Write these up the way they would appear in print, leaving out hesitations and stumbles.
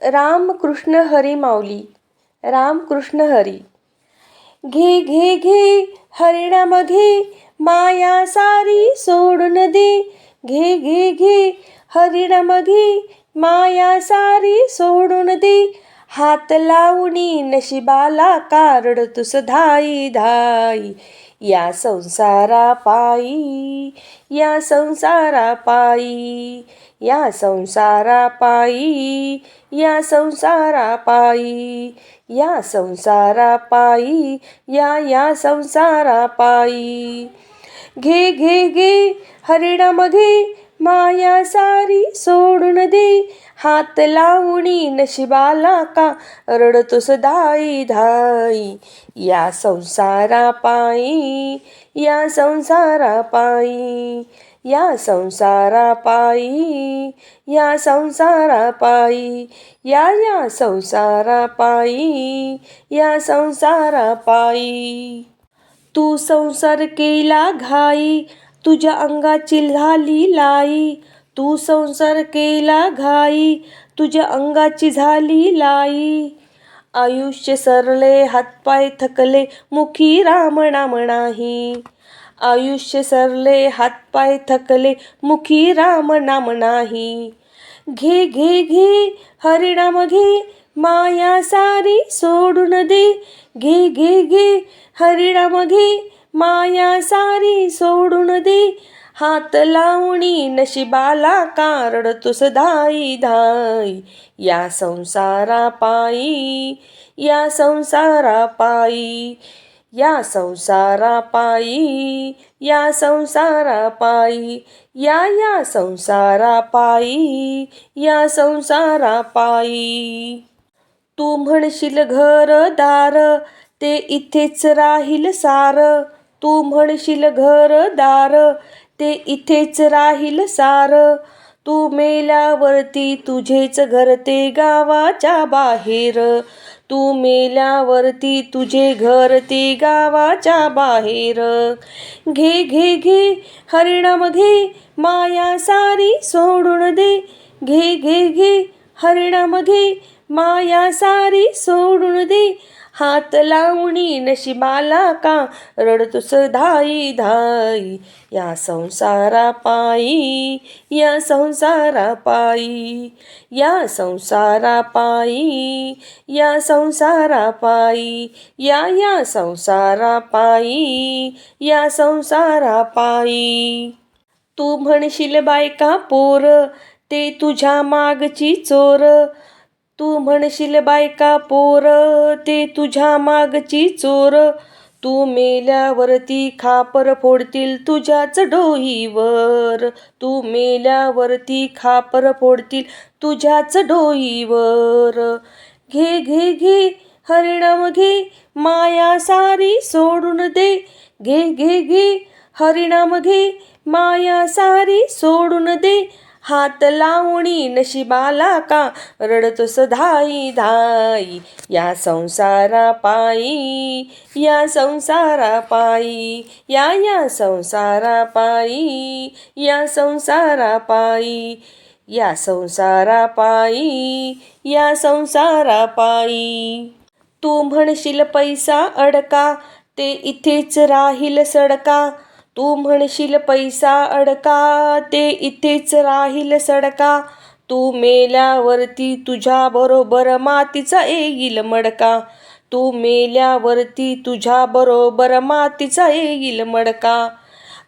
राम कृष्ण हरी माऊली. राम कृष्ण हरी. घे घे घे हरिणाम घे, माया सारी सोडून दे. घे घे घे हरिणाम घे, माया सारी सोडून दे. हात लावणी नशिबाला कारड तुस धाई धाई. या संसारा पायी, या संसारा पायी, या संसारा पायी, या संसारा पायी, या संसारा पायी, या संसारा पायी. घे घे घे हरिणाम घे, माया सारी सोडून दे. हात लावणी नशिबाला का रडतोस धाई धाई. या संसारा पायी, या संसारा पायी, या संसारा पायी, या संसारा पायी, या संसारा पायी, या संसारा पायी. तू संसार केला घाई, तुझ्या अंगाची झाली लाई. तू संसार केला घाई, तुझ्या अंगाची झाली लाई. आयुष्य सरले हातपाय थकले, मुखी राम नाम नाही. आयुष्य सरले हातपाय थकले, मुखी राम नाम नाही. घे घे घे हरिणाम घे, माया सारी सोडून दे. घे घे घे हरिणाम घे, माया सारी सोडून दे. हात लावणी नशिबाला का रडतोस धाई धाई. या संसारा पायी, या संसारा पायी, या संसारा पायी, या संसारा पायी, या संसारा पायी, या संसारा पायी. तू म्हणशील घरदार, ते इथेच राहील सार. तू म्हणशील घरदार, ते इथेच राहील सार. तू मेल्यावरती तुझेच घर ते गावाच्या बाहेर. तू मेल्यावरती तुझे घर ते गावाच्या बाहेर. घे घे घे हरिणाम घे, माया सारी सोडून दे. घे घे घे हरिणाम घे, माया सारी सोडून दे. हात लावणी नशिबाला का रडतोस धाई धाई. या संसारा पायी, या संसारा पायी, या संसारा पायी, या संसारा पायी, या संसारा पायी, या संसारा पायी. तू म्हणशील बायका पोर, ते तुझ्या मागची चोर. तू म्हणशील बायका पोर, ते तुझ्या मागची चोर. तू मेल्यावरती खापर फोडतील तुझ्याच डोईवर. तू मेल्यावरती खापर फोडतील तुझ्याच डोईवर. घे घे घे हरिणाम घे, माया सारी सोडून दे. घे घे घे हरिणाम घे, माया सारी सोडून दे. हात लावणी नशिबाला का रडतोस धाई धाई. या संसारा पायी, या संसारा पायी, या संसारा पायी, या संसारा पायी, या संसारा पायी, या संसारा पायी. तू म्हणशील पैसा अडका, ते इथेच राहील सडका. तू म्हणशील पैसा अडका, ते इथेच राहील सडका. तू मेल्यावरती तुझ्या बरोबर मातीचा येईल मडका. तू मेल्यावरती तुझ्या बरोबर मातीचा येईल मडका.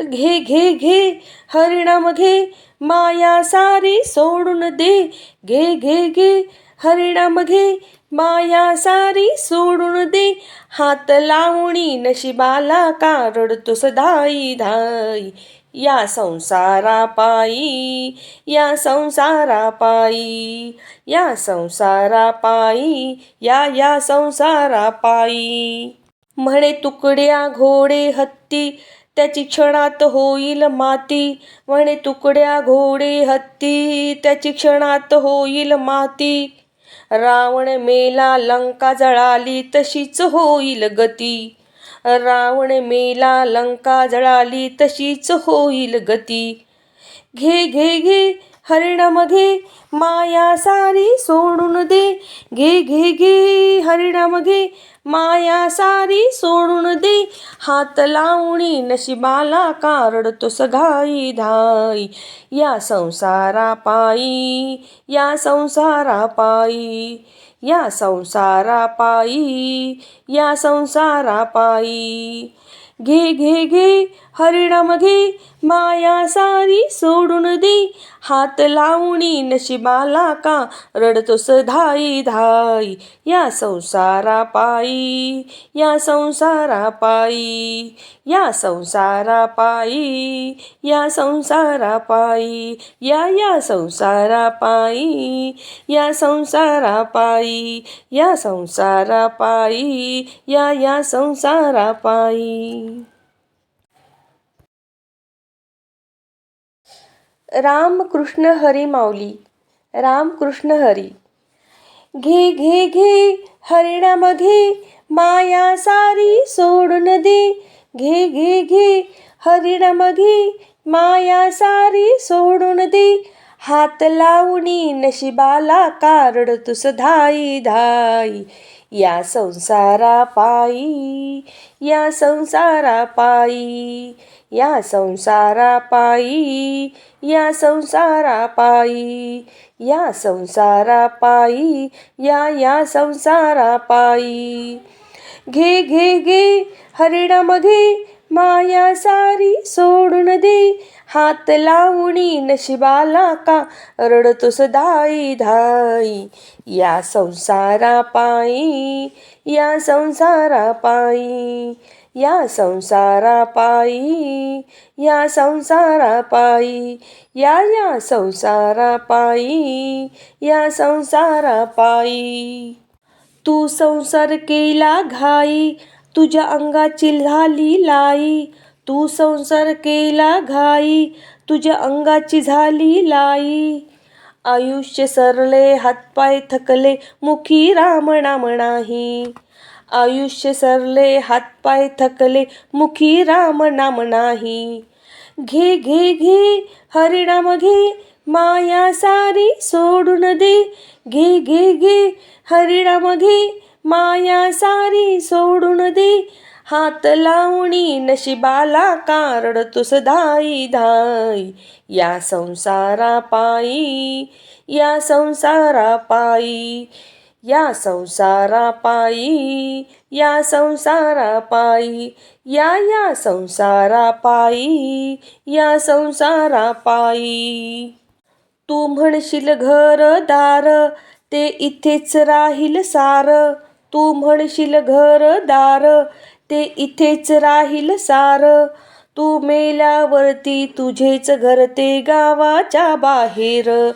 घे घे घे हरिणाम घे, माया सारी सोडून दे. घे घे घे हरिणाम घे, माया सारी सोडून दे. हात लावणी नशिबाला का रडतोस धाई धाई. या संसारा पायी, या संसारा पायी, या संसारा पायी, या संसारा पायी. म्हणे तुकड्या घोडे हत्ती, त्याची क्षणात होईल माती. म्हणे तुकड्या घोडे हत्ती, त्याची क्षणात होईल माती. रावण मेला लंका जळाली, तशीच होईल गती. रावण मेला लंका जळाली, तशीच होईल गती. घे घे घे हरिणाम घे माया सारी सोडून दे. घे घे घे हरिणाम घे माया सारी सोडून दे. हात लावणी नशिबाला का रडतोस घाई धाई. या संसारा पायी, या संसारा पायी, या संसारा पायी, या संसारा पायी. घे घे घे हरिणाम घे माया सारी सोडून दे. हात लावणी नशिबाला का रडतोस धाई धाई. या संसारा पायी, या संसारा पायी, या संसारा पायी, या संसारा पायी. या संसारा पायी, या संसारा पायी, या संसारा पायी, या संसारा पायी. रामकृष्ण हरी माऊली. रामकृष्ण हरी. घे घे घे हरिणाम घे माया सारी सोडून दे. घे घे घे हरिणाम घे माया सारी सोडून दे. हात लावणी नशिबाला का रडतोस धाई धाई. या संसारा पायी, या संसारा पायी, या संसारा पायी, या संसारा पायी, या संसारा पायी, या संसारा पायी. घे घे घे हरिणाम घे माया सारी सोडून दे. हात लावणी नशिबाला का रडतोस धाई धाई. या संसारा पायी, या संसारा पायी, या संसारा पायी, या संसारा पायी. या संसारा पायी, या संसारा पायी. तू संसार केला घाई, तुझ्या अंगाची झाली लाई. तू संसार केला घाई, तुझ्या अंगाची झाली लाई. आयुष्य सरले हातपाय थकले, मुखी राम नाम नाही. आयुष्य सरले हातपाय थकले, मुखी राम नाम नाही. घे घे घे हरिणाम घे माया सारी सोडून दे. घे घे घे हरिणाम घे माया सारी सोडून दे. हात लावणी नशिबाला का रडतोस धाई धाई. या संसारा पायी, या संसारा पायी, या संसारा पायी, या संसारा पायी. या संसारा पायी, या संसारा पायी. तू म्हणशील घरदार, ते इथेच राहील सार. तू म्हणशील घरदार, ते इथेच राहील सार. तू मेल्यावरती तुझेच घर ते गावाच्या बाहेर.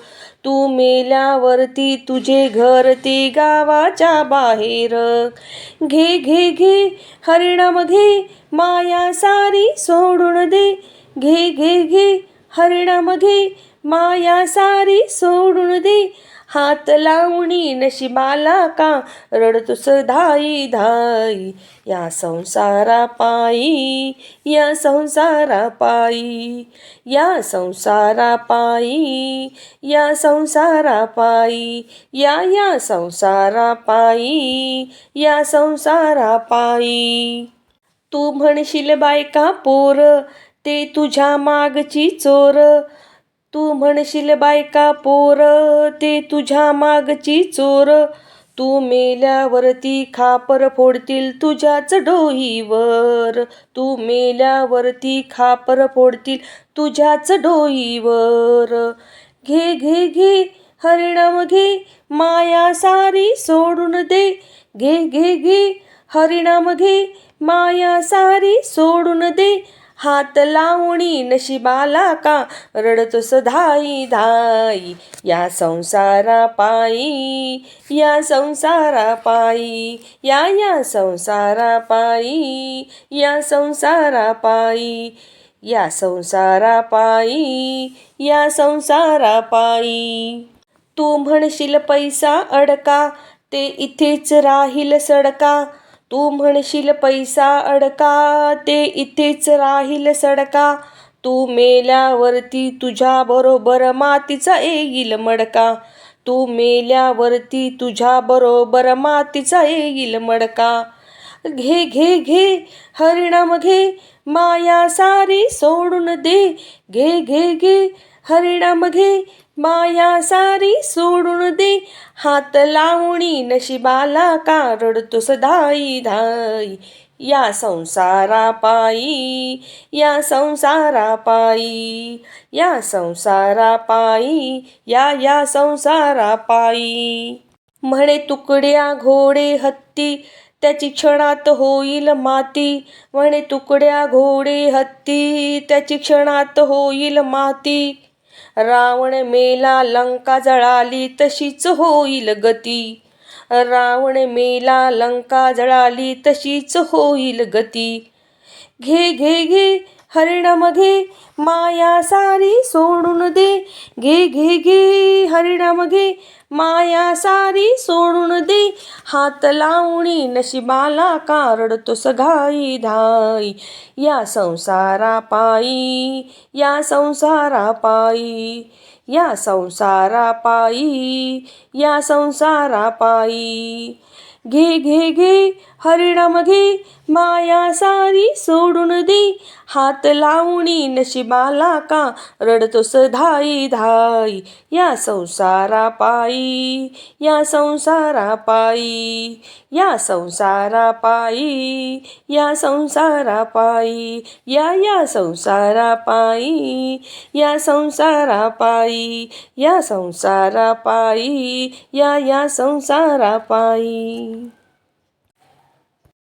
तू मेल्यावरती तुझे घर ते गावाच्या बाहेर. घे घे घे हरिणाम घे माया सारी सोडून दे. घे घे घे हरिणाम घे माया सारी सोडून दे. हात लावणी नशिबाला का रडतोस धाई धाई. या संसारा पायी, या संसारा पायी, या संसारा पायी, या संसारा पायी. या संसारा पायी, या संसारा पायी. तू म्हणशील बायका पोर, ते तुझ्या मागची चोर. तू म्हणशील बायका पोर, ते तुझ्या मागची चोर. तू मेल्यावरती खापर फोडतील तुझ्याच डोईवर. तू मेल्यावरती खापर फोडतील तुझ्याच डोईवर. घे घे घे हरिणाम घे माया सारी सोडून दे. घे घे घे हरिणाम घे माया सारी सोडून दे. हात लावणी नशिबाला का रडतोस धाई धाई. या संसारा पायी, या संसारा पायी, या संसारा पायी, या संसारा पायी, या संसारा पायी, या संसारा पायी. तू म्हणशील पैसा अडका, ते इथेच राहील सडका. तू म्हणशील पैसा अडका, ते इथेच राहील सडका. तू मेल्यावरती तुझ्या बरोबर मातीचा येईल मडका. तू मेल्यावरती तुझ्या बरोबर मातीचा येईल मडका. घे घे घे हरिनाम घे, माया सारी सोडून दे. घे घे घे हरिनाम घे, माया सारी सोडून दे. हात लावणी नशिबाला का रडतोस धाई धाई. या संसारा पायी, या संसारा पायी, या संसारा पायी, या संसारा पायी. म्हणे तुकड्या घोडे हत्ती, त्याची क्षणात होईल माती. म्हणे तुकड्या घोडे हत्ती, त्याची क्षणात होईल माती. रावण मेला लंका जळाली, तशीच होईल गती. रावण मेला लंका जळाली, तशीच होईल गती. घे घे घे हरिनाम घे, माया सारी सोडून दे. घे घे घे हरिनाम घे, माया सारी सोडून दे. हात लावणी नशिबाला का रडतोस घाई धाई. या संसारा पायी, या संसारा पायी, या संसारा पायी, या संसारा पायी. घे घे घे हरिनाम घे, माया सारी सोडून दे. हात लावणी नशिबाला का रडतोस धाई धाई. या संसारा पायी, या संसारा पायी, या संसारा पायी, या संसारा पायी. या संसारा पायी, या संसारा पायी, या संसारा पायी, या संसारा पायी.